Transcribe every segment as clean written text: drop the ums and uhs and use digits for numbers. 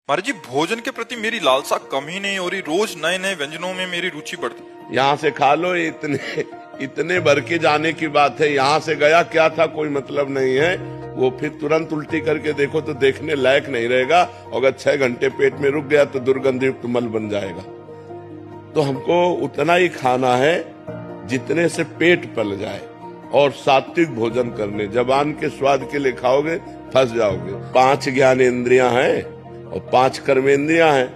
महाराज जी, भोजन के प्रति मेरी लालसा कम ही नहीं हो रही। रोज नए नए व्यंजनों में मेरी रुचि बढ़ती। यहाँ से खा लो, इतने भर के जाने की बात है। यहाँ से गया क्या था कोई मतलब नहीं है। वो फिर तुरंत उल्टी करके देखो तो देखने लायक नहीं रहेगा। अगर 6 घंटे पेट में रुक गया तो दुर्गंधयुक्त मल बन जाएगा। तो हमको उतना ही खाना है जितने से पेट पल जाए और सात्विक भोजन करने। जबान के स्वाद के लिए खाओगे फंस जाओगे। 5 ज्ञानेंद्रियां हैं और 5 कर्मेंद्रियां हैं।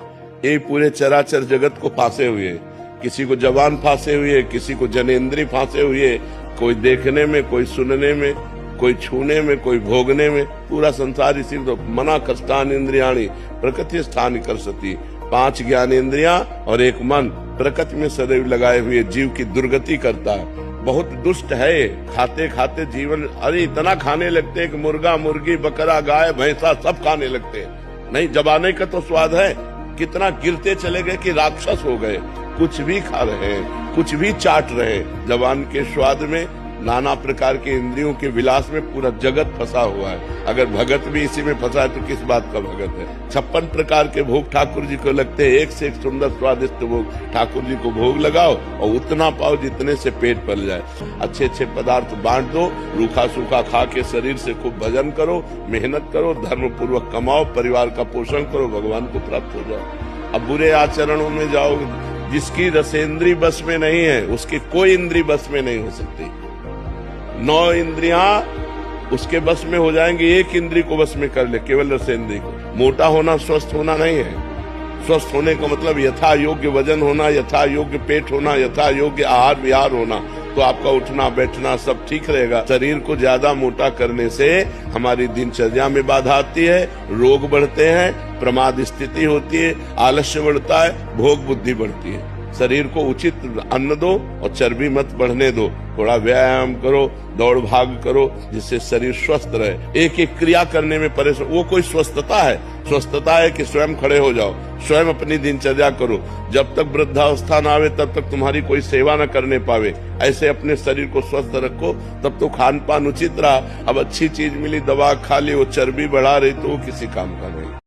ये पूरे चराचर जगत को फांसे हुए है। किसी को जबान फांसे हुई है, किसी को जनेंद्री फांसे हुई है। कोई देखने में, कोई सुनने में, कोई छूने में, कोई भोगने में। पूरा संसार इसी तो मना कष्टान इंद्रियाणी प्रकृति स्थान कर सती। 5 ज्ञानेंद्रियां और 1 मन प्रकृति में सदैव लगाए हुए जीव की दुर्गति करता है। बहुत दुष्ट है। खाते खाते जीवन, अरे इतना खाने लगते हैं कि मुर्गा, मुर्गी, बकरा, गाय, भैंसा सब खाने लगते हैं। नहीं, जबाने का तो स्वाद है। कितना गिरते चले गए कि राक्षस हो गए। कुछ भी खा रहे हैं, कुछ भी चाट रहे हैं। जबान के स्वाद में, नाना प्रकार के इंद्रियों के विलास में पूरा जगत फंसा हुआ है। अगर भगत भी इसी में फंसा है तो किस बात का भगत है। 56 प्रकार के भोग ठाकुर जी को लगते हैं। एक से एक सुंदर स्वादिष्ट भोग ठाकुर जी को भोग लगाओ और उतना पाओ जितने से पेट पल जाए। अच्छे अच्छे पदार्थ बांट दो। रूखा सूखा खा के शरीर से खूब भजन करो, मेहनत करो, धर्म पूर्वक कमाओ, परिवार का पोषण करो, भगवान को प्राप्त हो जाओ। अब बुरे आचरणों में जाओगे। जिसकी रसेंद्री बस में नहीं है उसकी कोई इंद्री बस में नहीं हो सकती। 9 इंद्रियां उसके बस में हो जाएंगी। 1 इंद्री को बस में कर ले, केवल रसेंद्री को। मोटा होना स्वस्थ होना नहीं है। स्वस्थ होने का मतलब यथा योग्य वजन होना, यथा योग्य पेट होना, यथा योग्य आहार विहार होना। तो आपका उठना बैठना सब ठीक रहेगा। शरीर को ज्यादा मोटा करने से हमारी दिनचर्या में बाधा आती है, रोग बढ़ते हैं, प्रमाद स्थिति होती है, आलस्य बढ़ता है, भोग बुद्धि बढ़ती है। शरीर को उचित अन्न दो और चर्बी मत बढ़ने दो। थोड़ा व्यायाम करो, दौड़ भाग करो, जिससे शरीर स्वस्थ रहे। एक एक क्रिया करने में परेशान, वो कोई स्वस्थता है? स्वस्थता है कि स्वयं खड़े हो जाओ, स्वयं अपनी दिनचर्या करो। जब तक वृद्धावस्था न आवे तब तक तुम्हारी कोई सेवा न करने पावे। ऐसे अपने शरीर को स्वस्थ रखो, तब तो खान पान उचित रहा। अब अच्छी चीज मिली, दवा खा ली, वो चर्बी बढ़ा रही तो वो किसी काम का नहीं।